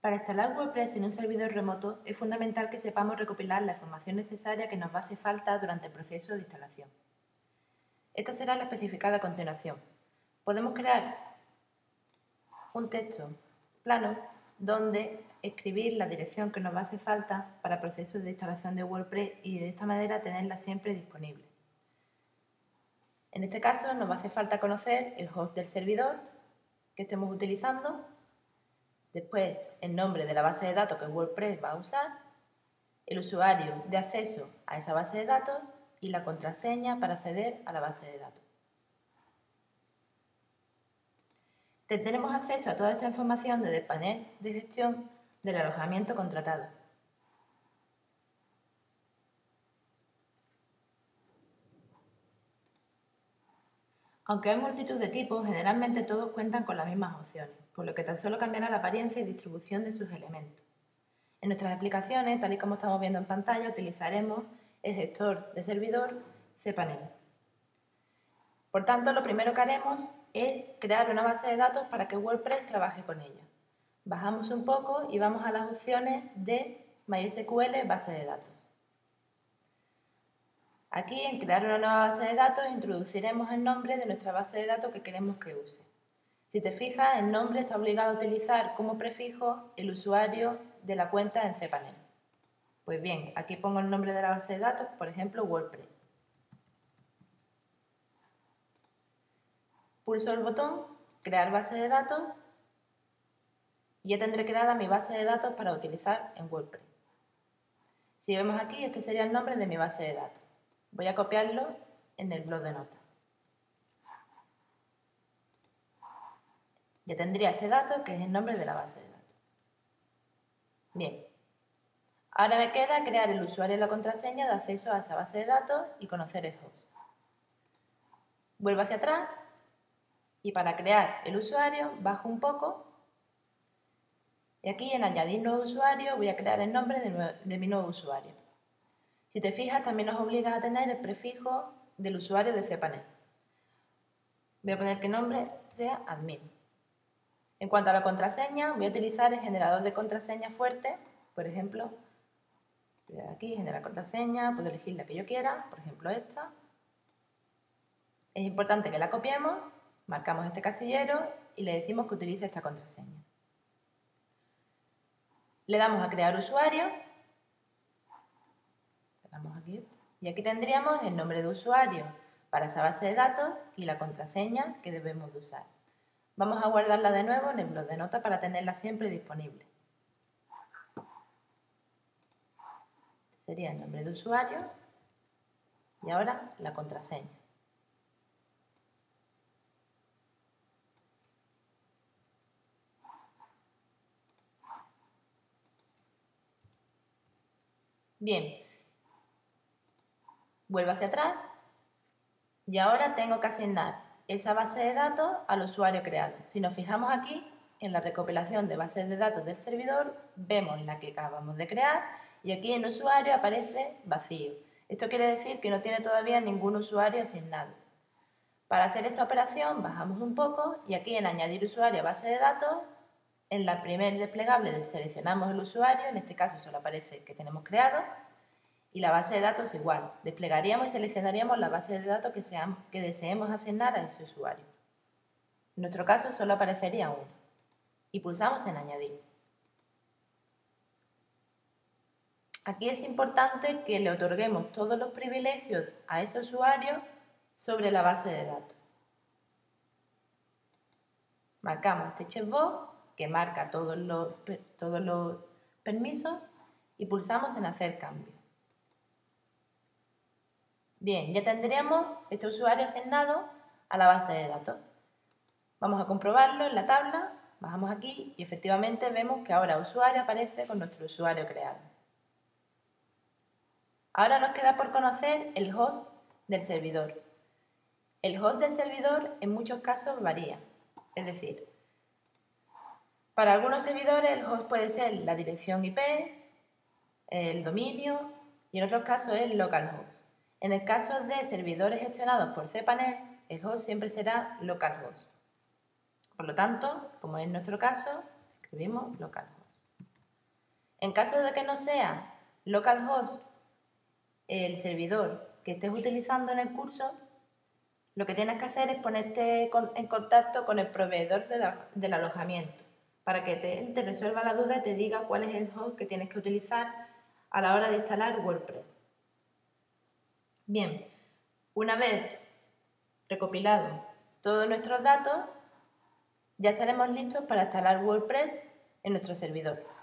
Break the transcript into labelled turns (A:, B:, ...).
A: Para instalar WordPress en un servidor remoto es fundamental que sepamos recopilar la información necesaria que nos va a hacer falta durante el proceso de instalación. Esta será la especificada a continuación. Podemos crear un texto plano donde escribir la dirección que nos va a hacer falta para procesos de instalación de WordPress y de esta manera tenerla siempre disponible. En este caso nos va a hacer falta conocer el host del servidor que estemos utilizando, después el nombre de la base de datos que WordPress va a usar, el usuario de acceso a esa base de datos y la contraseña para acceder a la base de datos. Tendremos acceso a toda esta información desde el panel de gestión del alojamiento contratado. Aunque hay multitud de tipos, generalmente todos cuentan con las mismas opciones, por lo que tan solo cambiará la apariencia y distribución de sus elementos. En nuestras aplicaciones, tal y como estamos viendo en pantalla, utilizaremos el gestor de servidor cPanel. Por tanto, lo primero que haremos es crear una base de datos para que WordPress trabaje con ella. Bajamos un poco y vamos a las opciones de MySQL base de datos. Aquí, en crear una nueva base de datos, introduciremos el nombre de nuestra base de datos que queremos que use. Si te fijas, el nombre está obligado a utilizar como prefijo el usuario de la cuenta en cPanel. Pues bien, aquí pongo el nombre de la base de datos, por ejemplo, WordPress. Pulso el botón Crear base de datos y ya tendré creada mi base de datos para utilizar en WordPress. Si vemos aquí, este sería el nombre de mi base de datos. Voy a copiarlo en el bloc de notas. Ya tendría este dato, que es el nombre de la base de datos. Bien. Ahora me queda crear el usuario y la contraseña de acceso a esa base de datos y conocer el host. Vuelvo hacia atrás y para crear el usuario bajo un poco y aquí en añadir nuevo usuario voy a crear el nombre de mi nuevo usuario. Si te fijas, también nos obliga a tener el prefijo del usuario de cPanel. Voy a poner que el nombre sea admin. En cuanto a la contraseña, voy a utilizar el generador de contraseña fuerte, por ejemplo, aquí generar contraseña, puedo elegir la que yo quiera, por ejemplo esta. Es importante que la copiemos, marcamos este casillero y le decimos que utilice esta contraseña. Le damos a crear usuario, y aquí tendríamos el nombre de usuario para esa base de datos y la contraseña que debemos de usar. Vamos a guardarla de nuevo en el bloc de notas para tenerla siempre disponible. Este sería el nombre de usuario y ahora la contraseña. Bien, vuelvo hacia atrás y ahora tengo que asignar esa base de datos al usuario creado. Si nos fijamos aquí, en la recopilación de bases de datos del servidor, vemos la que acabamos de crear y aquí en usuario aparece vacío. Esto quiere decir que no tiene todavía ningún usuario asignado. Para hacer esta operación bajamos un poco y aquí en añadir usuario a base de datos, en la primer desplegable seleccionamos el usuario, en este caso solo aparece que tenemos creado, y la base de datos igual. Desplegaríamos y seleccionaríamos la base de datos que deseemos asignar a ese usuario. En nuestro caso solo aparecería uno. Y pulsamos en añadir. Aquí es importante que le otorguemos todos los privilegios a ese usuario sobre la base de datos. Marcamos este checkbox que marca todos los permisos y pulsamos en hacer cambio. Bien, ya tendríamos este usuario asignado a la base de datos. Vamos a comprobarlo en la tabla, bajamos aquí y efectivamente vemos que ahora usuario aparece con nuestro usuario creado. Ahora nos queda por conocer el host del servidor. El host del servidor en muchos casos varía, es decir, para algunos servidores el host puede ser la dirección IP, el dominio y en otros casos el localhost. En el caso de servidores gestionados por cPanel, el host siempre será localhost. Por lo tanto, como es nuestro caso, escribimos localhost. En caso de que no sea localhost el servidor que estés utilizando en el curso, lo que tienes que hacer es ponerte en contacto con el proveedor del alojamiento para que él te resuelva la duda y te diga cuál es el host que tienes que utilizar a la hora de instalar WordPress. Bien, una vez recopilado todos nuestros datos, ya estaremos listos para instalar WordPress en nuestro servidor.